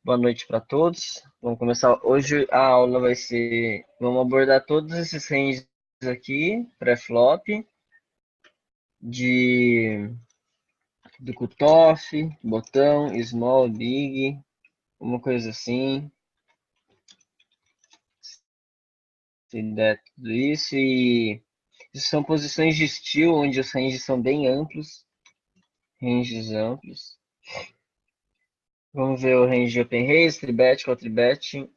Boa noite para todos. Vamos começar. Hoje a aula vai ser. Vamos abordar todos esses ranges aqui, pré-flop, de do cutoff, botão, small, big, uma coisa assim. Se der tudo isso. E isso são posições de steel, onde os ranges são bem amplos. Ranges amplos. Vamos ver o range de open raise, tribet, quadribet.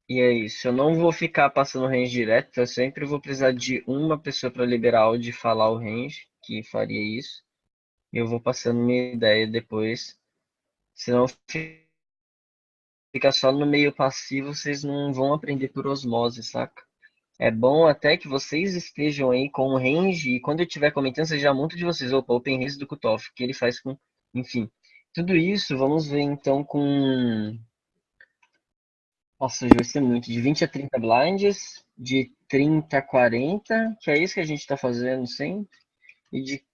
E é isso. Eu não vou ficar passando o range direto, eu sempre vou precisar de uma pessoa para liberar áudio e falar o range, que faria isso. E eu vou passando minha ideia depois. Senão fica só no meio passivo, vocês não vão aprender por osmose, saca? É bom até que vocês estejam aí com o range e quando eu estiver comentando, vocês já montam de vocês. Opa, open range do cutoff, que ele faz com. Enfim. Tudo isso, vamos ver então com. Nossa, hoje vai ser muito. De 20 a 30 blinds, de 30 a 40, que é isso que a gente tá fazendo sempre. E de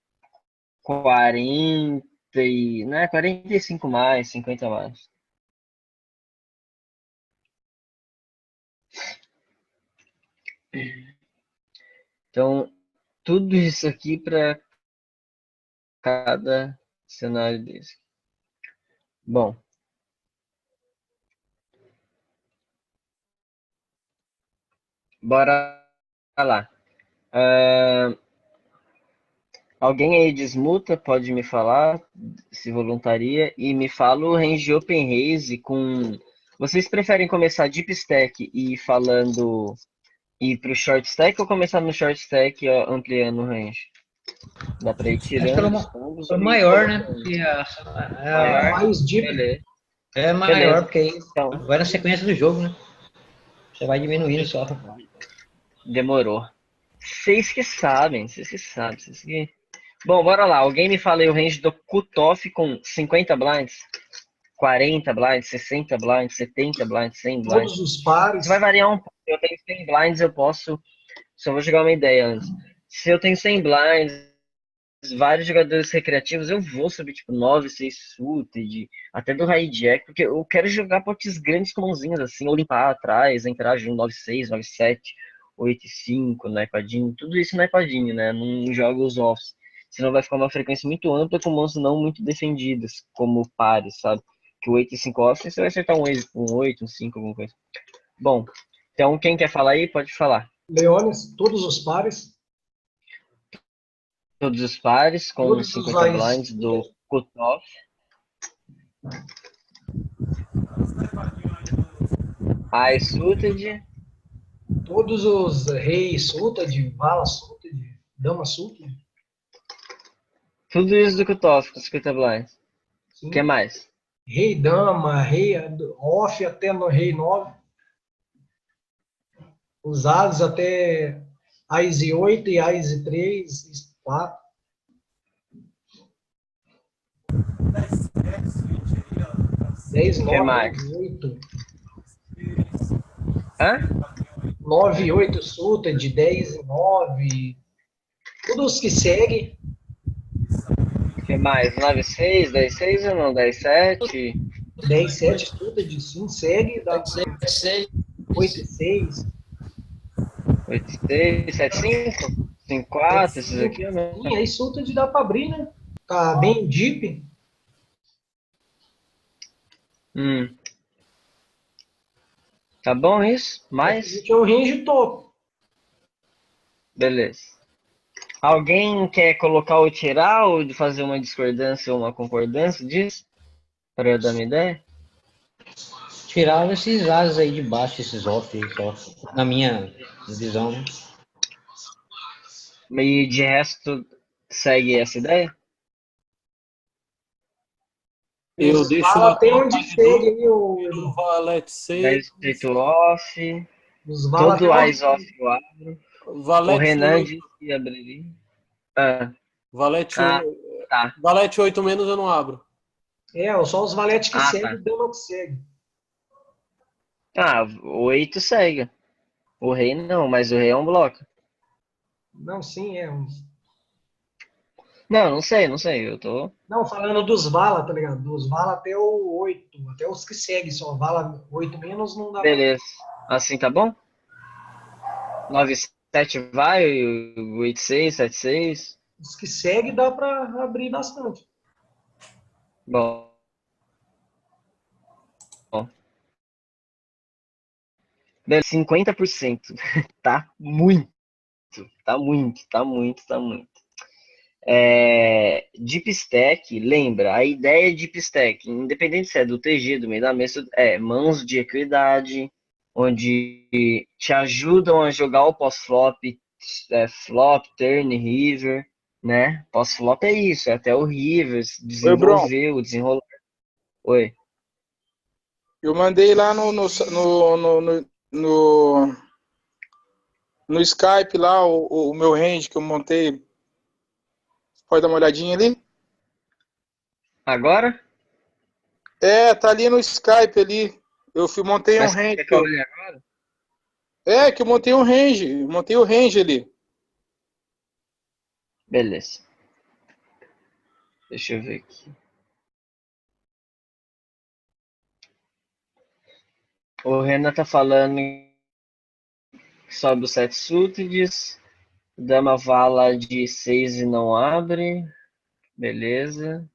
40 e, né, 45 mais, 50 mais. Então, tudo isso aqui para cada cenário desse. Bom, bora lá. Ah, alguém aí desmuta, pode me falar, se voluntaria, e me fala o range open raise com. Vocês preferem começar deep stack e falando ir pro short stack ou começar no short stack ó, ampliando o range? Dá pra ir Acho tirando os combos ou pelo ir maior, né? colocando. Porque Maior? mais deep Beleza. é maior, Beleza. porque aí Então, vai na sequência do jogo, né? Você vai diminuindo só. demorou. Vocês que sabem, vocês que sabem. Vocês que... Bom, bora lá. Alguém me fala aí o range do cutoff com 50 blinds, 40 blinds, 60 blinds, 70 blinds, 100 blinds. Todos os Isso vai pares. variar um pouco. Eu tenho 100 blinds, eu posso. Só vou jogar uma ideia antes. Se eu tenho 100 blinds, vários jogadores recreativos, eu vou subir tipo 9, 6 suited, até do high jack, porque eu quero jogar potes grandes com mãozinhas assim, ou limpar atrás, entrar de um 9-6, 9-7, 8-5 no iPadinho, tudo isso no iPadinho, né? Não jogo os offs. Senão vai ficar uma frequência muito ampla com mãos não muito defendidas, como pares, sabe? Que o 8 e 5 off, você vai acertar um 8, um 5, alguma coisa. Bom, então quem quer falar aí, pode falar. Leones, todos os pares. Todos os pares com Todos os 50 AIS. blinds do cutoff. High suited. Todos os reis suited, vala suited, dama suited. Tudo isso do cutoff com 50 blinds. O que Sim. mais? Rei dama, rei off até no rei 9. Os as até AIS 8 e AIS 3, 4. 10, O que 9, mais? 8. Hã? 9 e 8 suited, 10 e 9. Todos os que seguem. O que mais? 9-6, 10-6 ou não? 10-7? 10, 7 suited, sim, segue. Dá 8 e 6. 8-6, 7-5? 5-4, esses aqui ou não? Sim, aí suited dá para abrir, né? Tá bem deep. Hum. Tá bom isso? Mais? Praticamente é o range top. Beleza. Alguém quer colocar ou tirar ou de fazer uma discordância ou uma concordância disso? Para eu dar uma ideia? Tirar esses asas aí de baixo, esses off aí só. Na minha visão, né? E de resto, segue essa ideia? Eu Os deixo vala uma tem onde segue aí, tiro o, valete 10 6, distrito off, os vala tem todo onde eyes off segue. eu abro. O valete Renan 8, disse que abriria. Ah, valete, ah, tá. valete 8 menos eu não abro. É, só os valetes que Ah, seguem tá. e dama que segue. Ah, o 8 segue. O rei não, mas o rei é um bloco. Não, sim, é. Não sei, não sei. Eu tô. Não, falando dos vala, tá ligado? Dos vala até o 8, até os que seguem só. Vala 8 menos não dá pra. Beleza. Assim tá bom? 9,7 vai, 8,6, 7,6. Os que seguem dá pra abrir bastante. Bom. Bom. Beleza, 50%. Tá muito. Tá muito, tá muito, tá muito. Deep Stack, lembra, a ideia de Deep Stack, independente se é do TG, do meio da mesa, é mãos de equidade, onde te ajudam a jogar o pós-flop, flop, turn, river, né? Pós-flop é isso, é até o river, Oi, Bron. desenvolver, o desenrolar. Oi. Eu mandei lá no Skype lá o meu range que eu montei. Pode dar uma olhadinha ali? Agora? Tá ali no Skype ali. Montei um Mas range. quer que eu olhe agora? Que eu montei um range. Eu montei o range ali. Beleza. Deixa eu ver aqui. O Renan tá falando que sobe o 7 suites, dama vala de 6 e não abre. Beleza.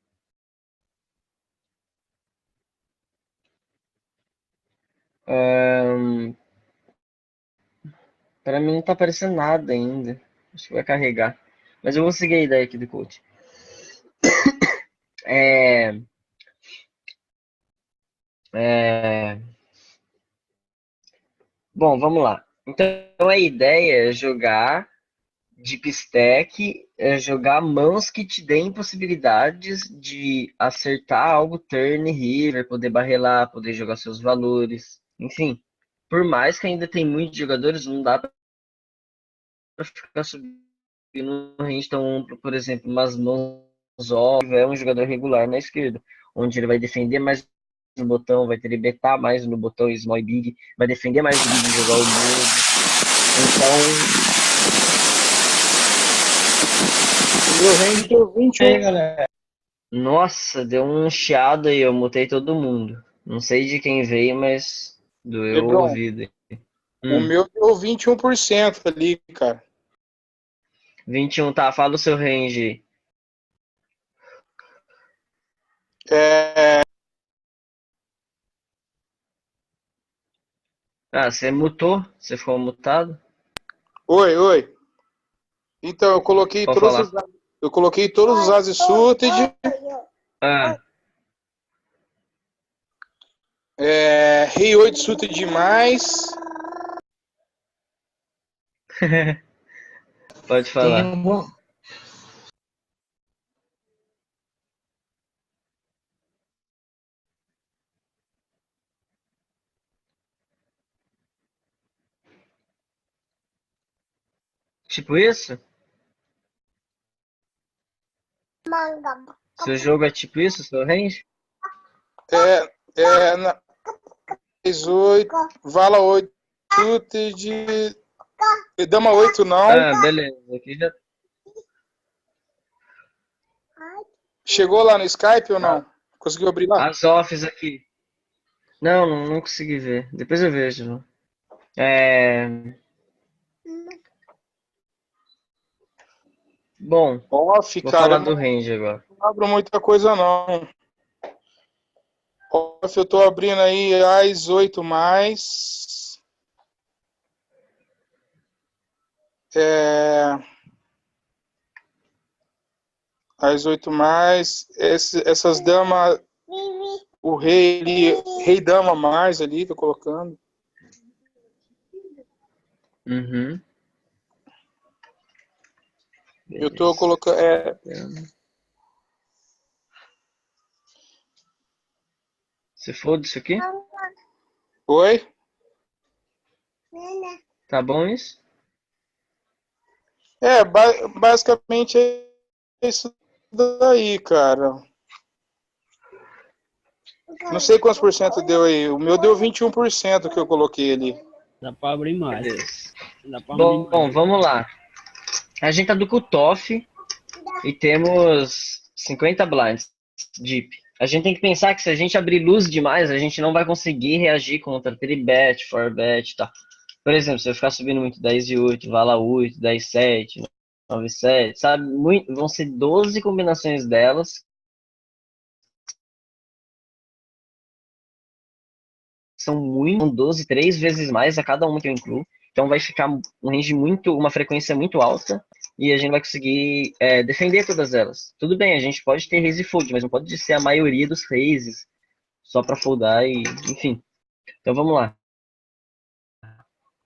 Para mim não tá aparecendo nada ainda. Acho que vai carregar. Mas eu vou seguir a ideia aqui do coach. É, é, Bom, vamos lá. Então a ideia é jogar Deep Stack, é jogar mãos que te deem possibilidades de acertar algo turn, river, poder barrelar, poder jogar seus valores. Enfim, por mais que ainda tem muitos jogadores, não dá para ficar subindo no range tão amplo, por exemplo, umas mãos off, é um jogador regular na esquerda, onde ele vai defender mais no botão, vai ter betar mais no botão small e big, vai defender mais o big e jogar o board. Então, O meu range deu 21. nossa, deu um chiado aí, eu mutei todo mundo. Não sei de quem veio, mas doeu o Lebron, ouvido. o meu deu 21% ali, cara. 21, tá, fala o seu range. Ah, você mutou? Você ficou mutado? Oi. Então, Pode falar. eu coloquei todos os ases suited. Ah, Rei 8 suited demais. pode Tem falar. algum... Tipo isso? Seu jogo é tipo isso, seu range? Na 8, vala 8 suited. Dama 8 não. Ah, beleza. Aqui já. Chegou lá no Skype ou não? Conseguiu abrir lá? As offs aqui. Não consegui ver. Depois eu vejo. Bom, Off, vou cara, falar eu do não range agora. abro muita coisa não. Off, eu tô abrindo aí as 8 mais. As 8 mais. Essas damas. O rei ali. Rei dama mais ali, tô colocando. Uhum. Eu tô colocando. Se for disso aqui? Oi? Tá bom isso? Basicamente é isso daí, cara. Não sei quantos por cento deu aí. O meu deu 21% que eu coloquei ali. Dá pra abrir mais. Beleza. Dá pra abrir mais. Bom, vamos lá. A gente tá do cutoff. e temos 50 blinds deep. A gente tem que pensar que se a gente abrir luz demais, a gente não vai conseguir reagir contra 3-bet, 4-bet e tal. Por exemplo, se eu ficar subindo muito 10 e 8, vala 8, 10 7, 9 7, sabe? Vão ser 12 combinações delas. São 12, 3 vezes mais a cada uma que eu incluo. Então vai ficar um range uma frequência muito alta e a gente vai conseguir defender todas elas. Tudo bem, a gente pode ter raise e fold, mas não pode ser a maioria dos raises só para foldar e, enfim. Então vamos lá.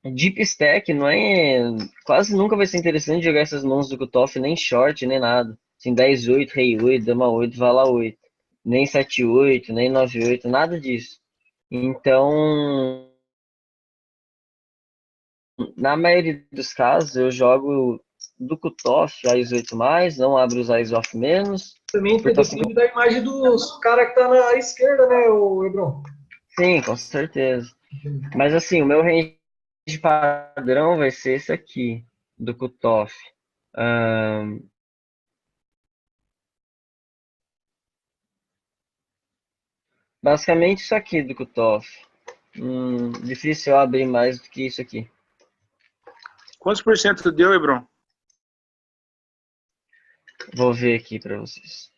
Deep Stack não é. Quase nunca vai ser interessante jogar essas mãos do cutoff, nem short, nem nada. Assim, 10, 8, rei 8, dama 8, vala 8. Nem 7, 8, nem 9, 8, nada disso. Então, na maioria dos casos, eu jogo do cutoff, Ais 8 mais, não abro os Ais off menos. Também Porque assim, depende da imagem dos caras que tá na esquerda, né, o Hebron? sim, com certeza. Mas assim, o meu range padrão vai ser esse aqui, do cutoff. Basicamente isso aqui do cutoff. Difícil eu abrir mais do que isso aqui. Quantos por cento deu, Hebron? Vou ver aqui para vocês.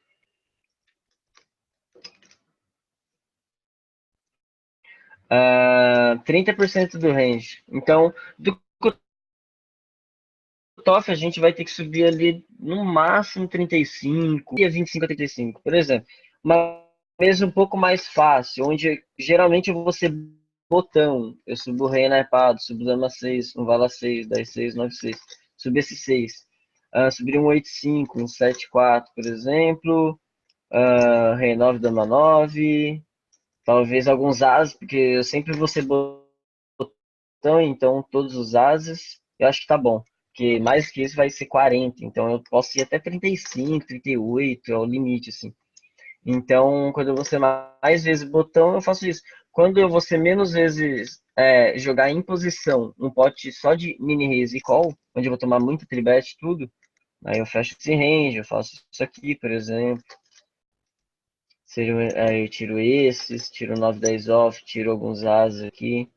30% do range. Então, do cutoff a gente vai ter que subir ali no máximo 35 e 25 a 35. Por exemplo, uma mesa um pouco mais fácil, onde geralmente eu vou ser botão. Eu subo rei na iPad, subo dama 6, um vala 6, 10 6, 9 6. Subi esse 6. Subir um 8 5, um 7 4, por exemplo. Rei 9, dama 9. Talvez alguns ases, porque eu sempre vou ser botão, então todos os ases, eu acho que tá bom. Porque mais que isso vai ser 40, então eu posso ir até 35, 38, é o limite, assim. Então, quando eu vou ser mais vezes botão, eu faço isso. Quando eu vou ser menos vezes jogar em posição, um pote só de mini raise e call, onde eu vou tomar muito tribet e tudo, aí eu fecho esse range, eu faço isso aqui, por exemplo. Aí eu tiro esses, tiro 9, 10 off, tiro alguns as aqui.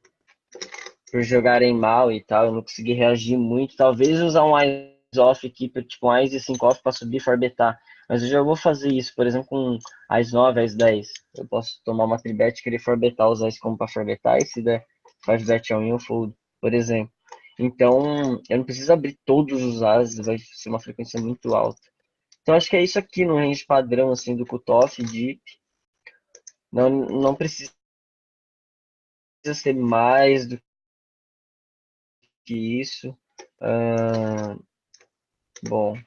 Por jogarem mal e tal, eu não consegui reagir muito. Talvez usar um eyes off aqui, tipo um eyes e 5 off para subir e forbetar. Mas eu já vou fazer isso, por exemplo, com eyes 9, eyes 10. Eu posso tomar uma tribet e querer forbetar, usar isso como para forbetar. E se der 5 bet all in, eu fold, por exemplo. Então, eu não preciso abrir todos os as, vai ser uma frequência muito alta. Então, acho que é isso aqui no range padrão, assim, do cutoff, deep. Não precisa ser mais do que isso. Bom,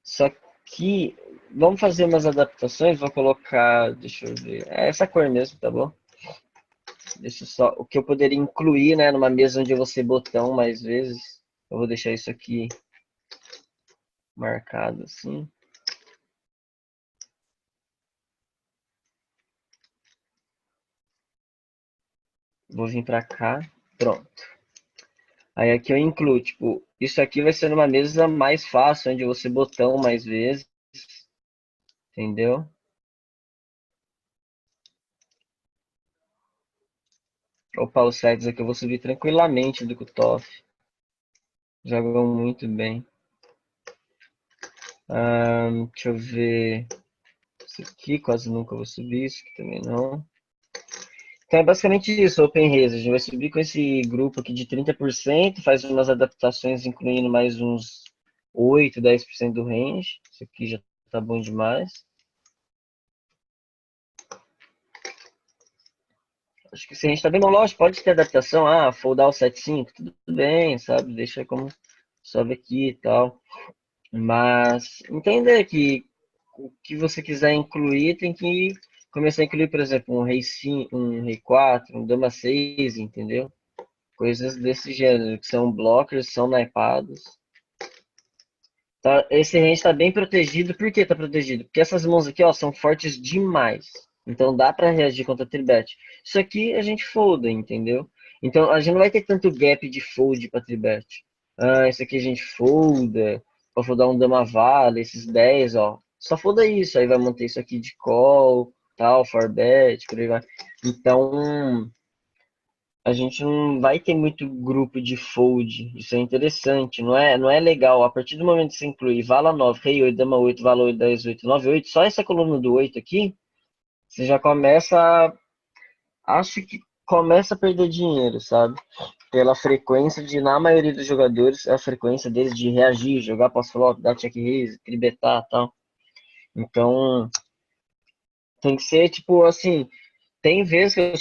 só que vamos fazer umas adaptações. Vou colocar, deixa eu ver, essa cor mesmo, tá bom? Deixa eu só, o que eu poderia incluir, né, numa mesa onde eu vou ser botão mais vezes. Eu vou deixar isso aqui marcado assim. Vou vir pra cá, pronto. Aí aqui eu incluo, tipo, isso aqui vai ser numa mesa mais fácil, onde eu vou ser botão mais vezes, entendeu? Opa, os sites aqui eu vou subir tranquilamente do cutoff. Jogam muito bem. Deixa eu ver. Isso aqui quase nunca vou subir, isso aqui também não. Então é basicamente isso, Open Race. A gente vai subir com esse grupo aqui de 30%, faz umas adaptações incluindo mais uns 8, 10% do range. Isso aqui já tá bom demais. Acho que se a gente tá bem bom, lógico, pode ter adaptação. Foldar o 7.5, tudo bem, sabe? Deixa como sobe aqui e tal. Mas entender que o que você quiser incluir tem que começar a incluir, por exemplo, um rei 5, um rei 4, um dama 6, entendeu? Coisas desse gênero, que são blockers, são naipados. Tá, esse range está bem protegido. Por que está protegido? Porque essas mãos aqui, ó, são fortes demais. Então dá para reagir contra tribet. Isso aqui a gente folda, entendeu? Então a gente não vai ter tanto gap de fold para tribet. Isso aqui a gente folda. pra foldar um dama vala, esses 10, ó. Só folda isso, aí vai manter isso aqui de call, tal, for bet, por aí vai. Então, a gente não vai ter muito grupo de fold. Isso é interessante, não é legal. A partir do momento que você inclui vala 9, rei 8, dama 8, vala 8, 10, 8, 9, 8, só essa coluna do 8 aqui, você já começa, acho que começa a perder dinheiro, sabe? Pela frequência de, na maioria dos jogadores, a frequência deles de reagir, jogar pós-flop, dar check raise, tribetar e tal. Então, tem que ser tipo assim, tem vezes que eu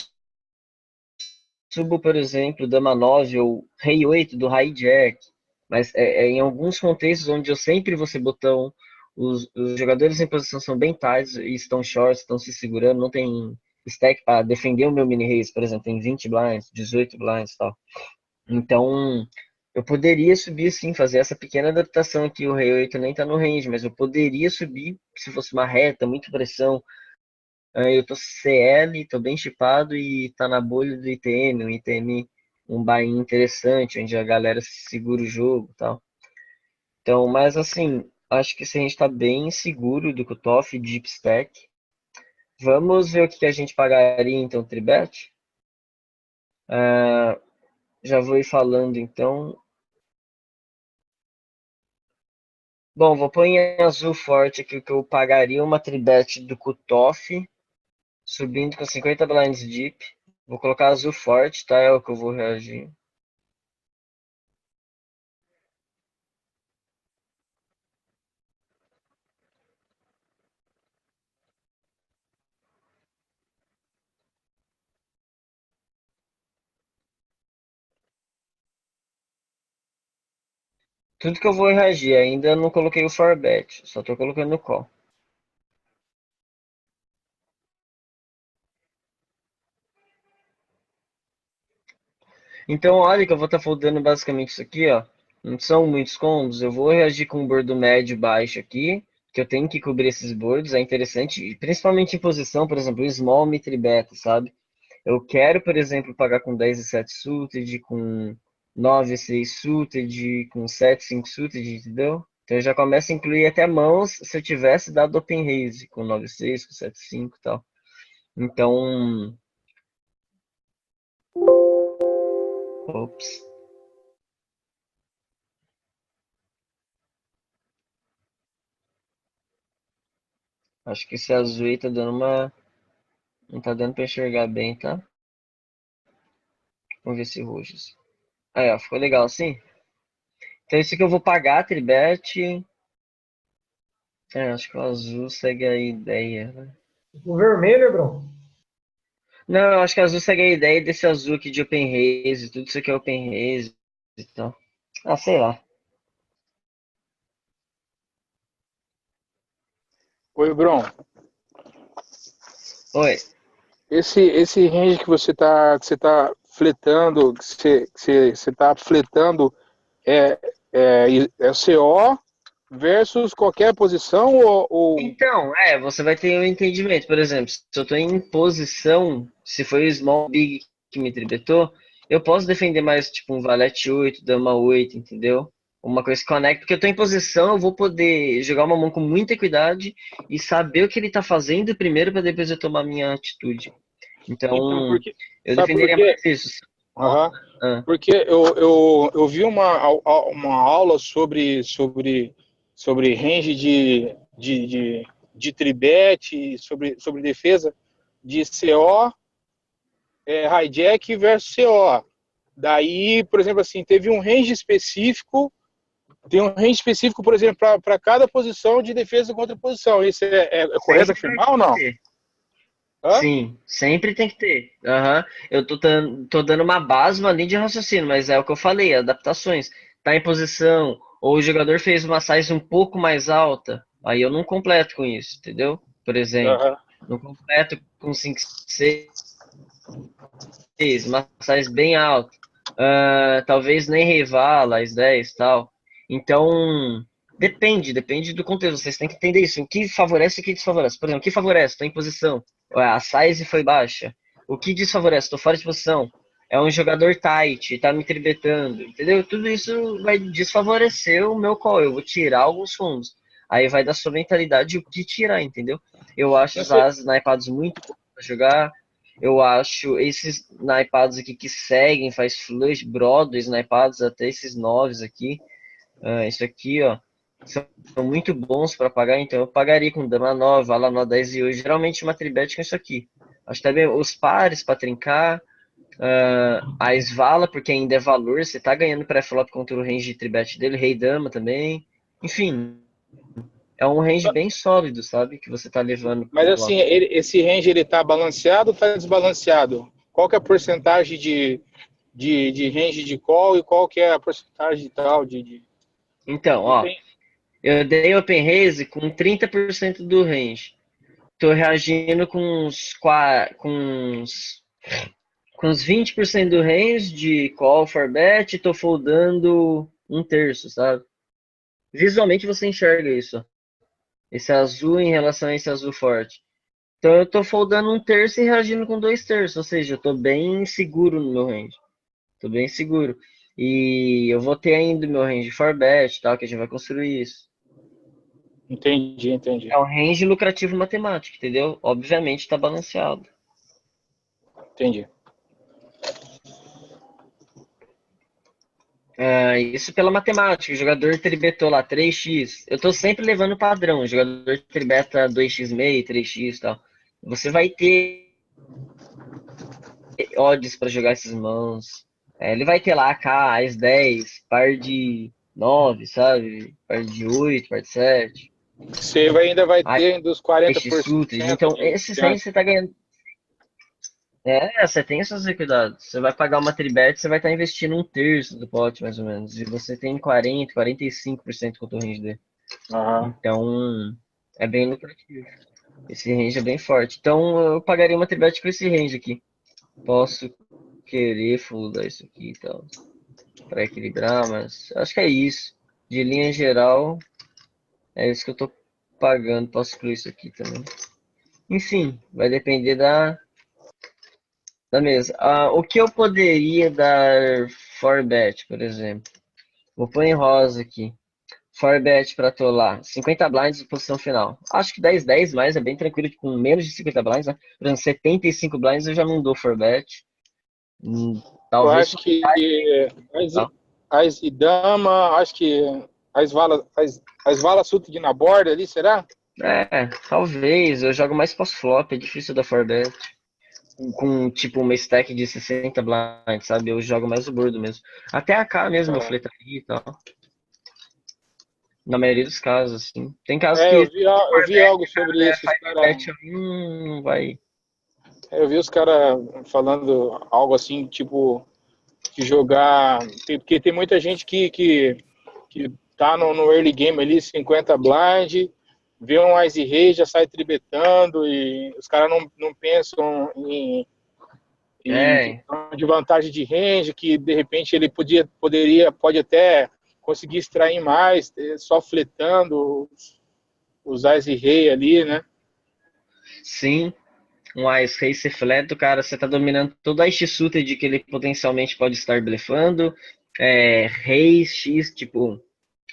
subo, por exemplo, dama 9 ou rei 8 do hijack, mas em alguns contextos onde eu sempre vou ser botão, os jogadores em posição são bem tight e estão shorts, estão se segurando, não tem stack para defender o meu mini raise, por exemplo, tem 20 blinds, 18 blinds e tal. Então, eu poderia subir sim, fazer essa pequena adaptação aqui, o rei 8 nem tá no range, mas eu poderia subir se fosse uma reta, muita pressão. Eu tô CL, tô bem chipado e tá na bolha do ITM, um ITM, um buy-in interessante, onde a galera segura o jogo e tal. Então, mas assim, acho que se a gente tá bem seguro do cutoff deep stack, vamos ver o que a gente pagaria então, tribet. Já vou ir falando então. Bom, vou pôr em azul forte aqui o que eu pagaria uma tribet do cutoff, subindo com 50 blinds deep. Vou colocar azul forte, tá? É o que eu vou reagir. Tudo que eu vou reagir, ainda não coloquei o for bet, só tô colocando o call. Então, olha que eu vou estar foldando basicamente isso aqui, ó. Não são muitos combos, eu vou reagir com um bordo médio baixo aqui, que eu tenho que cobrir esses bordos, é interessante, principalmente em posição, por exemplo, small, mid, beta, sabe? Eu quero, por exemplo, pagar com 10 e 7 suited, com 9 e 6 suited, com 7 e 5 suited, entendeu? Então eu já começo a incluir até mãos se eu tivesse dado open raise, com 9 e 6, com 7 e 5 e tal. Então, ops. Acho que esse azul aí tá dando uma... Não tá dando pra enxergar bem, tá? Vamos ver se roxos. Aí, ó, ficou legal assim? Então isso aqui eu vou pagar a tribet. Acho que o azul segue a ideia, né? O vermelho, Bruno. Não, eu acho que o azul segue a ideia desse azul aqui de open raise. Tudo isso aqui é open raise e tal. Ah, sei lá. Oi, Bron. Oi. Esse range que você tá fletando, que você tá fletando é CO versus qualquer posição ou... Então, você vai ter um entendimento. Por exemplo, se eu tô em posição, se foi o small big que me tribetou, eu posso defender mais, tipo, um valete 8, dama 8, entendeu? Uma coisa que conecta, porque eu tô em posição, eu vou poder jogar uma mão com muita equidade e saber o que ele tá fazendo primeiro para depois eu tomar minha atitude. Então, Então, porque, eu sabe por defenderia quê? mais isso. Aham. Ah, Porque eu vi uma aula sobre range de tribet, sobre defesa de CO, hijack versus CO. Daí, por exemplo, assim, teve um range específico, tem um range específico, por exemplo, para cada posição de defesa contra posição. Isso é correto sempre afirmar ou tem que não? ter. Hã? Sim, sempre tem que ter. Aham. Eu tô dando uma base, uma linha de raciocínio, mas é o que eu falei, adaptações. Tá em posição, ou o jogador fez uma size um pouco mais alta, aí eu não completo com isso, entendeu? Por exemplo, Aham. não completo com 5 6, uma size bem alta. Talvez nem rivala, as 10 e tal. Então, depende do contexto. Vocês têm que entender isso. O que favorece e o que desfavorece. Por exemplo, o que favorece? Estou em posição. A size foi baixa. O que desfavorece? Estou fora de posição. é um jogador tight, tá me tribetando, entendeu? Tudo isso vai desfavorecer o meu call. Eu vou tirar alguns fundos. Aí vai da sua mentalidade o que tirar, entendeu? Eu acho os as naipados muito bons pra jogar. Eu acho esses naipados aqui que seguem, faz flush, brothers, naipados, até esses noves aqui. Isso aqui, ó, são muito bons para pagar, então eu pagaria com dama 9, vala 9, 10 e 8. Geralmente uma tribet com isso aqui. Acho também os pares para trincar. A Svala, porque ainda é valor, você tá ganhando pré-flop contra o range de tribet dele, Rei Dama também. Enfim, é um range bem sólido, sabe? Que você tá levando Mas pro assim, flop. esse range ele tá balanceado ou tá desbalanceado? Qual que é a porcentagem de range de call e qual que é a porcentagem tal de... Então, Não ó, tem... eu dei open raise com 30% do range. Tô reagindo com uns 20% do range de call for bet, tô foldando um terço, sabe? Visualmente você enxerga isso. Esse azul em relação a esse azul forte. Então eu tô foldando um terço e reagindo com dois terços, ou seja, eu tô bem seguro no meu range. Tô bem seguro. E eu vou ter ainda o meu range for bet, tal, que a gente vai construir isso. Entendi. É um range lucrativo matemático, entendeu? Obviamente tá balanceado. Entendi. Isso pela matemática. O jogador tribetou lá 3x. Eu tô sempre levando o padrão. O jogador tribeta 2x meio, 3x e tal. Você vai ter odds para jogar essas mãos. Ele vai ter lá K, As 10, par de 9, sabe? Par de 8, par de 7. Você ainda vai Aí, ter dos X 40% suited. Então, de esses aí chance. você tá ganhando. Você tem essas equidades. Você vai pagar uma tribet, você vai estar investindo um terço do pote, mais ou menos. E você tem 40, 45% com o range dele. Aham. Então, é bem lucrativo. Esse range é bem forte. Então, eu pagaria uma tribet com esse range aqui. Posso querer foldar isso aqui e tal, para equilibrar, mas acho que é isso. De linha geral, é isso que eu tô pagando. Posso excluir isso aqui também. Enfim, vai depender da mesa. O que eu poderia dar for bet, por exemplo? Vou pôr em rosa aqui. For bet pra atolar. 50 blinds em posição final. Acho que 10-10 mais é bem tranquilo, com menos de 50 blinds, né? Por exemplo, 75 blinds eu já não dou for bet. Eu Talvez acho só que tá? as e dama, acho que as valas suited na borda ali, será? Talvez. Eu jogo mais pós-flop, é difícil dar for bet. Com tipo uma stack de 60 blinds, sabe? Eu jogo mais o bordo mesmo. Até a K mesmo eu Tá. fletaria e tal. Na maioria dos casos, assim. Tem casos que Eu vi algo sobre é isso, os 5 cara, bet não vai. eu vi os caras falando algo assim, tipo, de jogar, porque tem muita gente que tá no early game ali, 50 blind, vê um Ice Rei, já sai tribetando, e os caras não pensam em É, questão de vantagem de range, que de repente ele pode até conseguir extrair mais, só fletando os Ice Rei ali, né? sim. Um Ice Rei ser fleto, cara, você tá dominando toda a X-Suited de que ele potencialmente pode estar blefando. Rei X, tipo,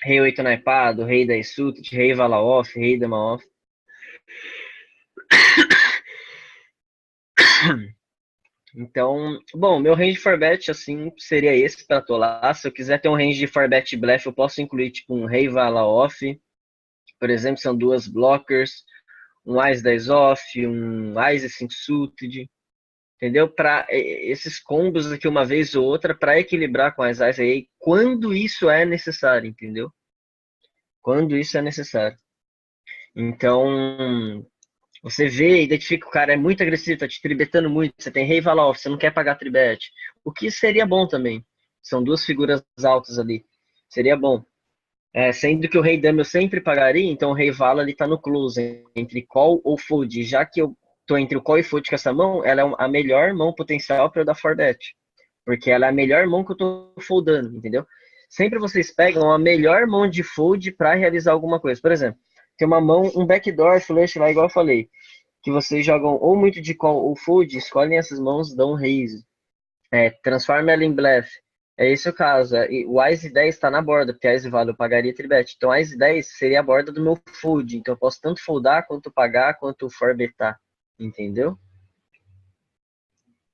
Rei 8 naipado, Rei 10 suited, Rei vala off, Rei dama off. Então, bom, meu range de forbet, assim, seria esse para atolar. Se eu quiser ter um range de forbet bluff, eu posso incluir, tipo, um Rei vala off. Por exemplo, são duas blockers, um Ice 10 off, um Ice 5 suited. Entendeu? Para esses combos aqui uma vez ou outra para equilibrar com as Ice aí, quando isso é necessário, entendeu? Quando isso é necessário. Então, você vê, identifica que o cara é muito agressivo, tá te tribetando muito, você tem rei vala off, você não quer pagar tribet. O que seria bom também. São duas figuras altas ali. Seria bom. Sendo que o rei dama eu sempre pagaria, então o rei vala ele tá no close, entre call ou fold. Já que eu tô entre o call e fold com essa mão, ela é a melhor mão potencial para eu dar for bet. Porque ela é a melhor mão que eu tô foldando, entendeu? Sempre vocês pegam a melhor mão de fold para realizar alguma coisa. Por exemplo, tem uma mão, um backdoor flush lá, igual eu falei, que vocês jogam ou muito de call ou fold, escolhem essas mãos, dão raise. Transforma ela em blefe. É esse o caso. E o Wise 10 está na borda, porque Wise vale eu pagaria tribet. Então Wise 10 seria a borda do meu fold. Então eu posso tanto foldar, quanto pagar, quanto forbetar. Entendeu?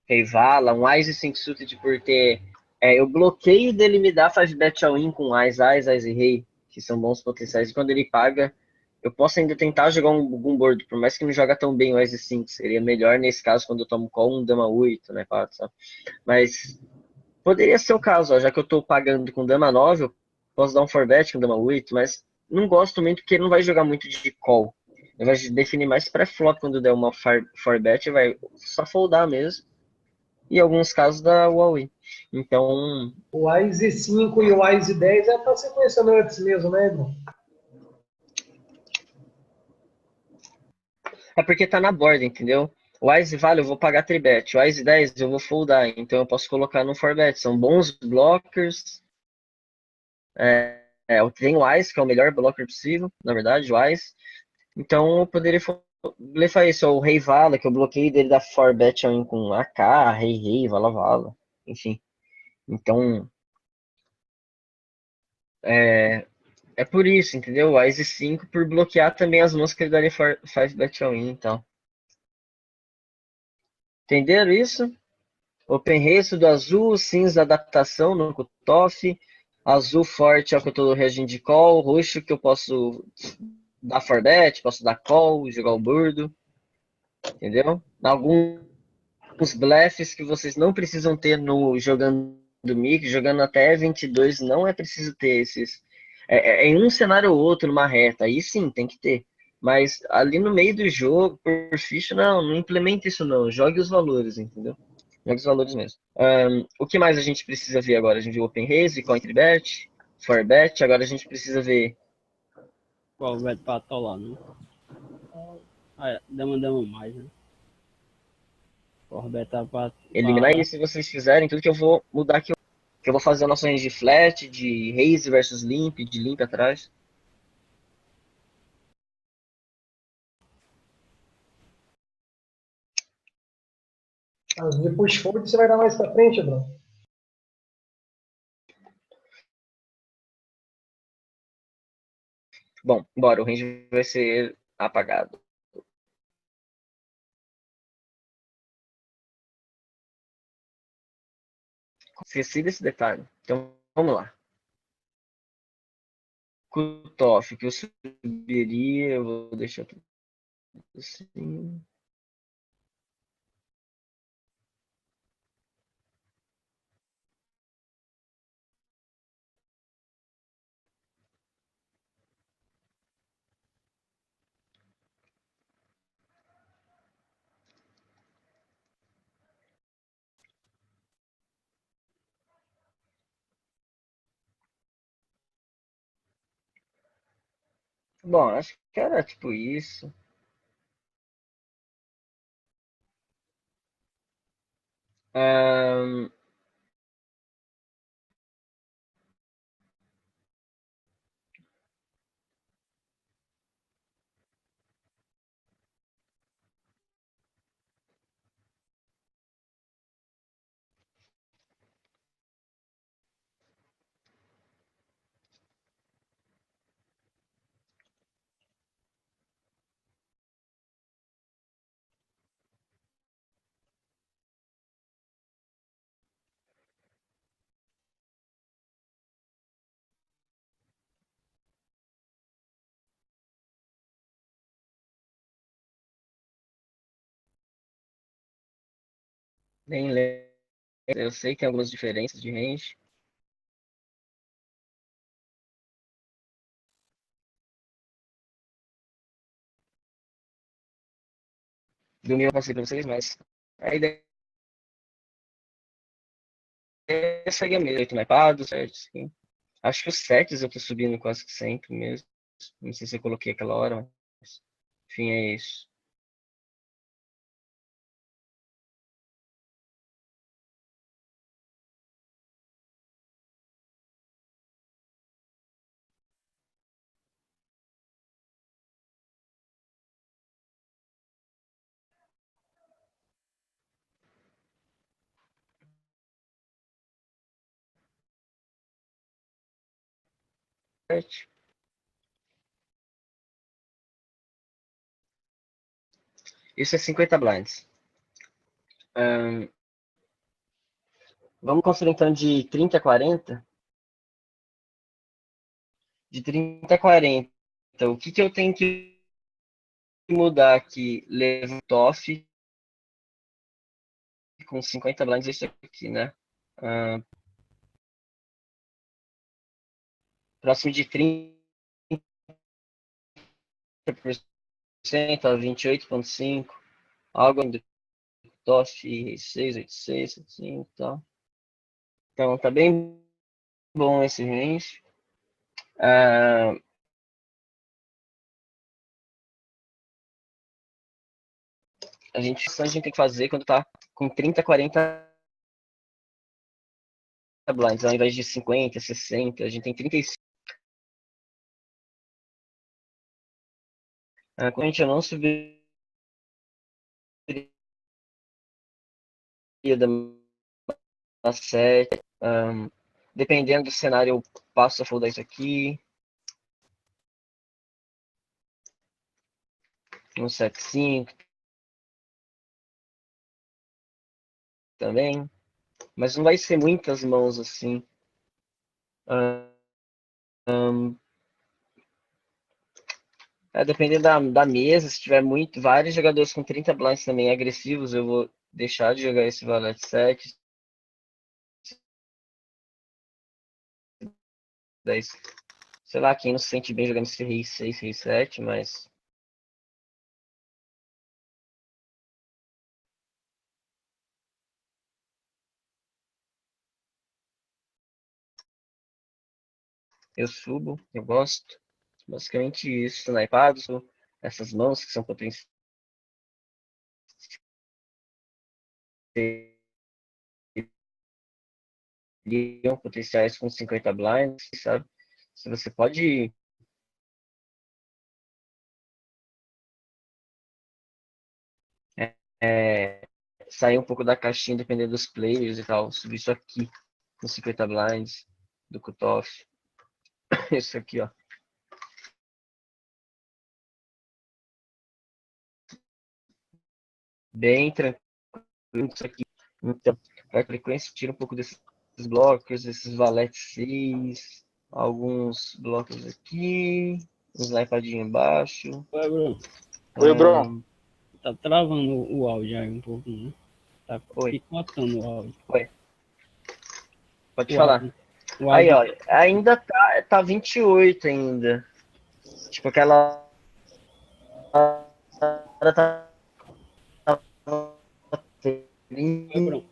Rei Vala, um Wise 5 suited por ter. Eu bloqueio dele me dá 5 bet all-in com Ás e Rei, que são bons potenciais. E quando ele paga, eu posso ainda tentar jogar um board, por mais que não joga tão bem o Wise 5. Seria melhor nesse caso quando eu tomo call um Dama 8, né? 4, sabe? Mas poderia ser o caso, ó, já que eu tô pagando com Dama 9, eu posso dar um 4bet com Dama 8, mas não gosto muito porque ele não vai jogar muito de call. Ele vai definir mais pré-flop quando der uma 4bet, vai só foldar mesmo. E alguns casos da Huawei. Então, O Wise 5 e o Wise 10 é para sequência antes mesmo, né, irmão? é porque tá na borda, entendeu? O Wise vale, eu vou pagar tribet. O Wise 10 eu vou foldar, então eu posso colocar no 4bet. São bons blockers. Eu tenho o Wise, que é o melhor blocker possível, na verdade, o Wise. Então eu poderia blefar isso. Ou o Rei Vala, que eu bloqueei dele da 4bet com AK, Rei, Vala Vala. Enfim. Então, é, é por isso, entendeu? O Wise 5 por bloquear também as mãos que ele daria 5bet all-in e tal. Entenderam isso? Open Race do azul, cinza adaptação no cutoff, azul forte é o que eu tô reagindo de call, roxo que eu posso dar for bet, posso dar call, jogar o burdo, entendeu? Alguns blefs que vocês não precisam ter no jogando mic, jogando até 22, não é preciso ter esses. Em um cenário ou outro, numa reta, aí sim tem que ter. Mas ali no meio do jogo, por ficha, não implemente isso não. Jogue os valores, entendeu? Jogue os valores mesmo. O que mais a gente precisa ver agora? A gente viu Open Race, CoinTribet, ForBet. Agora a gente precisa ver Qual vai pra atolar, né? Ah, é, dama mais, né? Corbetar eliminar isso se vocês fizerem tudo que eu vou mudar aqui. Que eu vou fazer a nossa range de flat, de raise versus limp, de limp atrás. Depois fold você vai dar mais pra frente, Bruno. Bom, bora, o range vai ser apagado. Esqueci desse detalhe. Então, vamos lá. Cutoff, que eu subiria, eu vou deixar tudo assim. Bom, acho que era tipo isso. Ahn, nem lembro. Eu sei que tem algumas diferenças de range. Do meu eu passei pra vocês, mas a ideia segue a mesma. 8 mapado, certo? Sim. Acho que os sets eu tô subindo quase que sempre mesmo. Não sei se eu coloquei aquela hora, mas enfim, é isso. Isso é 50 blinds. Vamos construir então de 30 a 40? De 30 a 40. Então, o que que eu tenho que mudar aqui? Levo off com 50 blinds, isso aqui, né? Próximo de 30% a 28,5%. Algo do TOF 686, 75 e tal. Então, tá bem bom esse range. A gente tem que fazer quando tá com 30, 40 blinds, ao invés de 50, 60, a gente tem 35. Quando a gente não subiria da 7, dependendo do cenário, eu passo a foldar isso aqui. No 7,5 também. Mas não vai ser muitas mãos assim. Dependendo da mesa, se tiver vários jogadores com 30 blinds também agressivos, eu vou deixar de jogar esse valete 7. 10. Sei lá, quem não se sente bem jogando esse rei 6, rei 7, mas eu subo, eu gosto. Basicamente isso, naipado, essas mãos que são potenciais com 50 blinds, sabe? Se você pode sair um pouco da caixinha, dependendo dos players e tal, subir isso aqui com 50 blinds do cutoff. Isso aqui, ó. Bem tranquilo isso aqui. Então, a frequência tira um pouco desses blocos, esses valetes 6, alguns blocos aqui, uns naipadinhos embaixo. Ué, Bruno, Oi, Bruno. tá travando o áudio aí um pouco, né? Tá Oi. picotando o áudio. Oi. Pode O falar. áudio. O Aí, áudio ó, ainda tá 28 ainda. Tipo, aquela hora tá Ué, Bruno,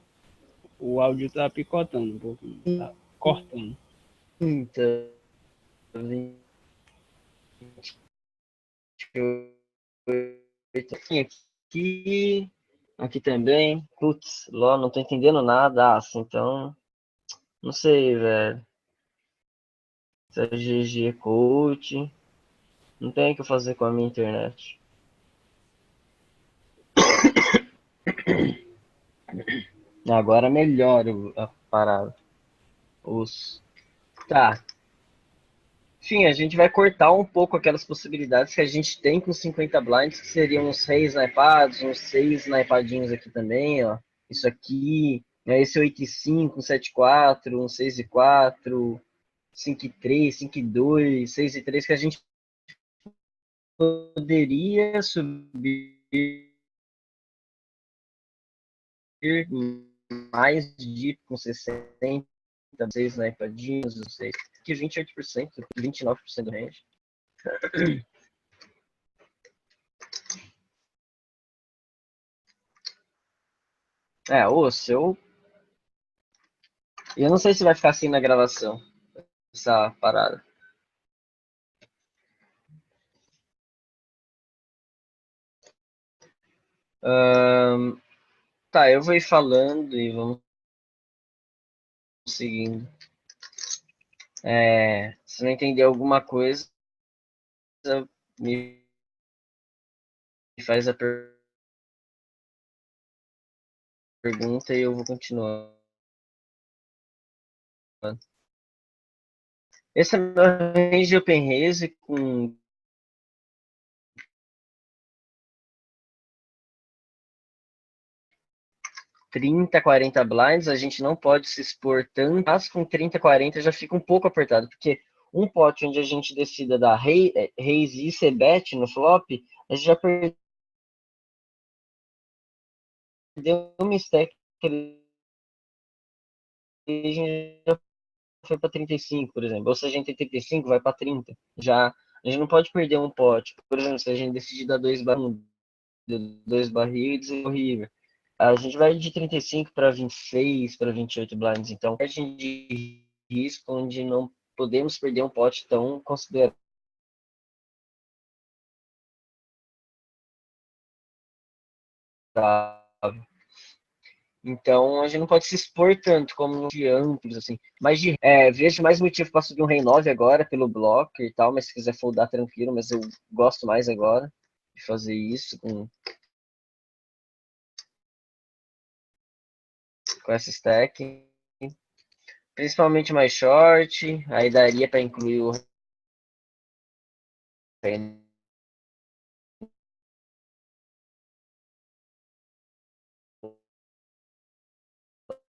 o áudio tá picotando um pouquinho. Tá cortando. 30, 28. Aqui também. Putz, LOL, não tô entendendo nada. Então, não sei, velho. Isso é GG Coach. Não tem o que fazer com a minha internet. Agora melhora a parada. Tá. Enfim, a gente vai cortar um pouco aquelas possibilidades que a gente tem com 50 blinds, que seriam uns 6 naipados, uns 6 naipadinhos aqui também, ó. Isso aqui, né, esse 8,5, um 7,4, um 6,4, 5,3, 5,2, 6,3, que a gente poderia subir mais de com 60, 6 naipadinhos, não sei, que 28%, 29% do range. O seu. Eu não sei se vai ficar assim na gravação, essa parada. Tá, eu vou ir falando e vamos seguindo. Se não entender alguma coisa, me faz a pergunta e eu vou continuar. Esse é meu range de open raise com 30, 40 blinds, a gente não pode se expor tanto, mas com 30, 40 já fica um pouco apertado, porque um pot onde a gente decida dar raise e c-bet no flop, a gente já perdeu uma stack, a gente já foi para 35, por exemplo. Ou se a gente tem 35, vai para 30. Já, a gente não pode perder um pot. Por exemplo, se a gente decidir dar 2 barris e horrível. A gente vai de 35 para 26, para 28 blinds. Então, a gente de risco onde não podemos perder um pote tão considerável. Então, a gente não pode se expor tanto como de amplos, assim. Mas vejo mais motivo para subir um Rei 9 agora, pelo bloco e tal, mas se quiser foldar, tranquilo. Mas eu gosto mais agora de fazer isso com essa stack. Principalmente mais short, aí daria para incluir o Rei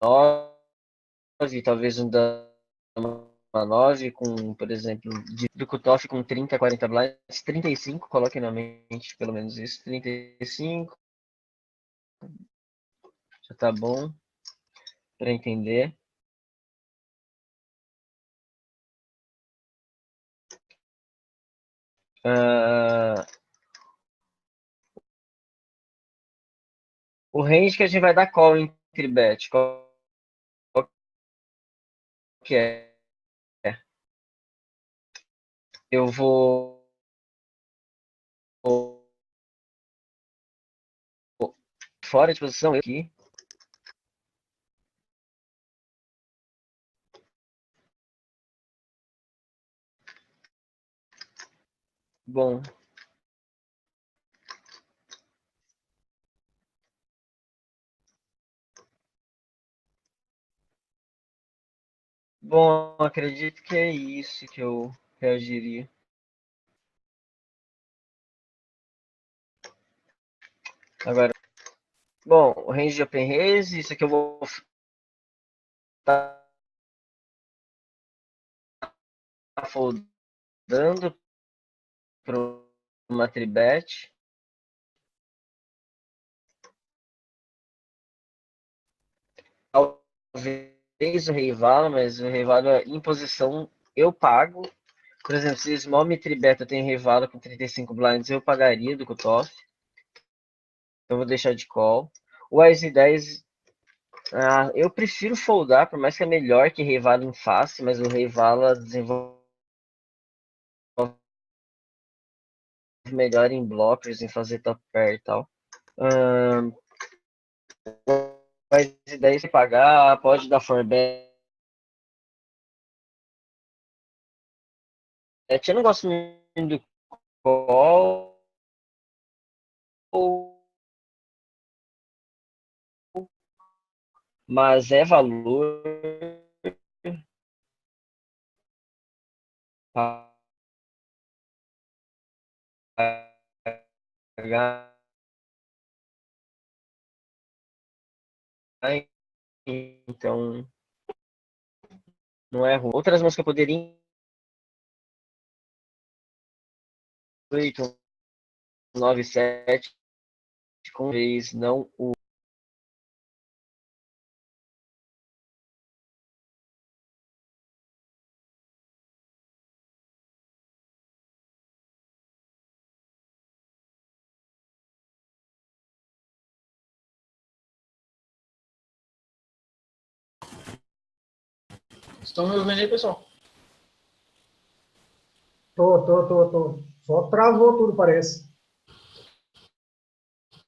9, talvez um Dama 9 com, por exemplo, do cutoff com 30, 40 blinds, 35, coloquem na mente pelo menos isso, 35, já tá bom para entender. O range que a gente vai dar call entre bet, qual que é? Eu vou fora de posição aqui. Bom, acredito que é isso que eu reagiria. Agora, bom, o range de open raise, isso aqui eu vou estar foldando para uma tribet. Talvez o Rei Vala, mas o Rei Vala em posição eu pago. Por exemplo, se Small me tribeta tem Rei Vala com 35 blinds, eu pagaria do cutoff. Então vou deixar de call. O Wise 10, eu prefiro foldar, por mais que é melhor que Rei Vala em face, mas o Rei Vala desenvolve melhor em blockers, em fazer top pair e tal. Wise 10 se pagar, pode dar for bet. Eu não gosto muito do call, mas é valor pagar. Então, não é ruim. Outras mãos que eu poderia 8, 9, 7 com vez, não o. Estão me ouvindo aí, pessoal? Tô. Só travou tudo, parece.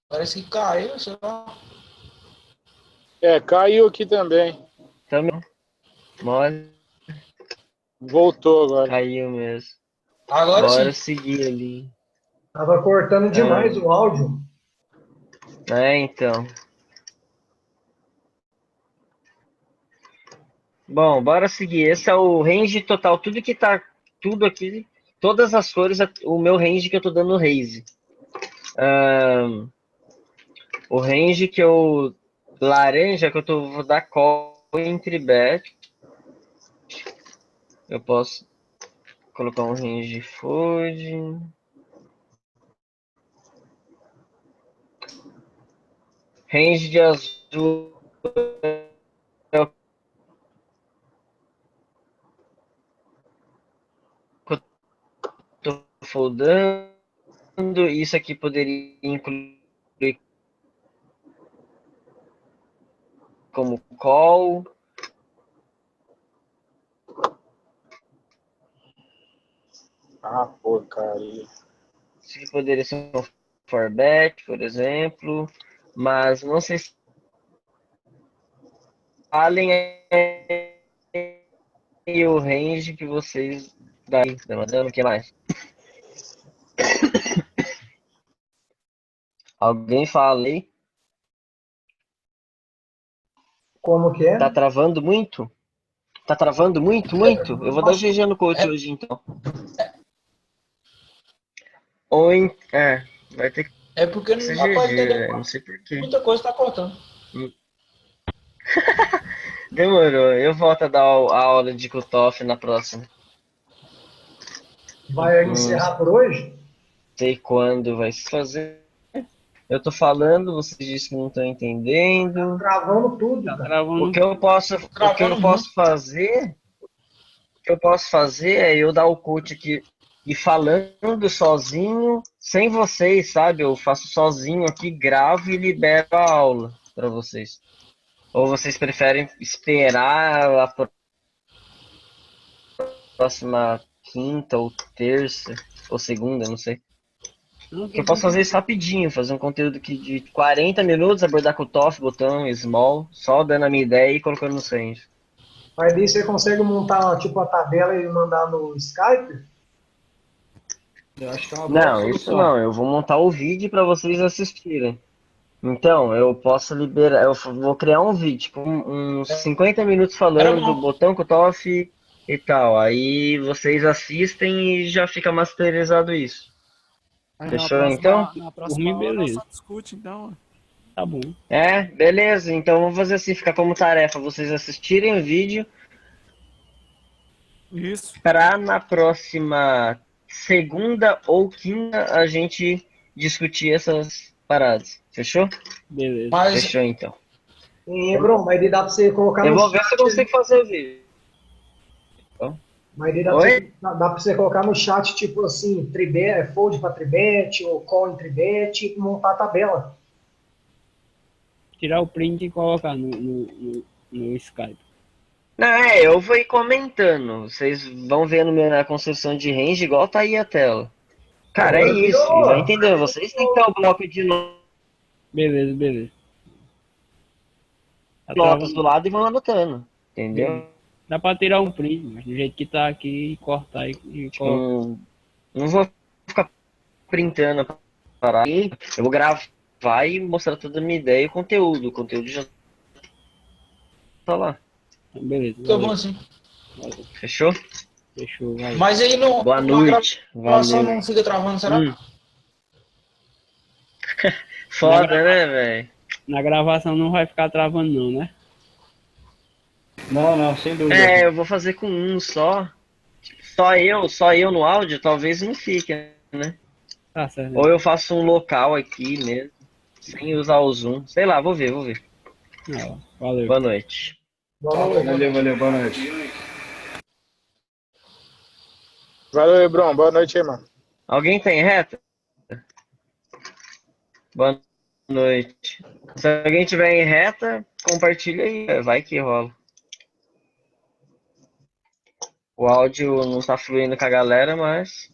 Parece que caiu, sei lá. Caiu aqui também. Também. Mole, Voltou agora. caiu mesmo. Agora Bora sim. seguir ali. Tava cortando demais o áudio. Então. Bom, bora seguir. Esse é o range total, tudo que tá, tudo aqui, todas as cores, o meu range que eu tô dando no raise. O range que eu, laranja, que vou dar call entre bet. Eu posso colocar um range fold. Range de azul é o que eu tô foldando. Isso aqui poderia incluir como call. Ah, porcaria. Isso aqui poderia ser um for bet, por exemplo. Mas não sei se falem aí o range que vocês daí, demandando o que mais? Alguém fala aí? Como que é? Tá travando muito? Tá travando muito, muito? Eu vou dar GG no coach hoje então. Ou vai ter que É porque ser não dá pra GG, entender velho. Não sei por quê. muita coisa tá cortando. Demorou. Eu volto a dar a aula de cutoff na próxima. Vai Não encerrar por hoje? sei quando vai se fazer. Eu tô falando, vocês dizem que não estão entendendo. Travando tudo, Tá cara. O travando. que eu posso, o que eu Travando muito. posso fazer, o que eu posso fazer é eu dar o coach aqui e falando sozinho, sem vocês, sabe? Eu faço sozinho aqui, gravo e libero a aula para vocês. Ou vocês preferem esperar a próxima quinta ou terça ou segunda, não sei. Não, Que eu posso fazer isso rapidinho, fazer um conteúdo aqui de 40 minutos, abordar com o TOF, botão, small, só dando a minha ideia e colocando no range. Aí daí você consegue montar tipo a tabela e mandar no Skype? Eu acho que é uma boa Não, isso solução. não, eu vou montar o vídeo para vocês assistirem. Então, eu posso liberar, eu vou criar um vídeo, tipo, uns 50 minutos Era falando do bom. botão com o TOF e tal. Aí vocês assistem e já fica masterizado isso. Aí Fechou então? na Por próxima mim, aula nós beleza. só discute, então. Tá bom. É, beleza. Então vamos fazer assim, ficar como tarefa vocês assistirem o vídeo Isso. para na próxima segunda ou quinta a gente discutir essas paradas. Fechou? Beleza. Mas Fechou então. E, Bruno, mas daí dá pra você colocar Eu no vou ver se eu chat. consigo fazer o vídeo. Mas daí Oi? dá pra você colocar no chat, tipo assim, tribet, fold pra tribet, ou call em tribet, e montar a tabela. Tirar o print e colocar no Skype. Não, eu vou ir comentando. Vocês vão vendo na construção de range igual tá aí a tela. Cara, é Agora isso. E vai virou. entender. Vocês têm que ter o bloco de Beleza, beleza. Tá notas do travando. lado e vão anotando. Entendeu? Dá pra tirar um print, mas do jeito que tá aqui, e cortar e colocar. Não vou ficar printando a parada. Eu vou gravar e mostrar toda a minha ideia e o conteúdo. O conteúdo já tá lá. Beleza, fica bom valeu. assim. Fechou? Fechou, valeu. Mas aí no, Boa na noite. gravação Valeu. não fica travando, será? Foda, né, velho? Na gravação não vai ficar travando não, né? Não, não, sem dúvida. É, eu vou fazer com um só. Só eu no áudio, talvez não fique, né? Tá certo. Ou eu faço um local aqui mesmo, sem usar o Zoom. Sei lá, vou ver. Não, valeu. Boa noite. Valeu, boa noite. Valeu, Hebron. Boa noite aí, mano. Alguém tem reta? Boa noite. Se alguém tiver em reta, compartilha aí, vai que rola. O áudio não tá fluindo com a galera, mas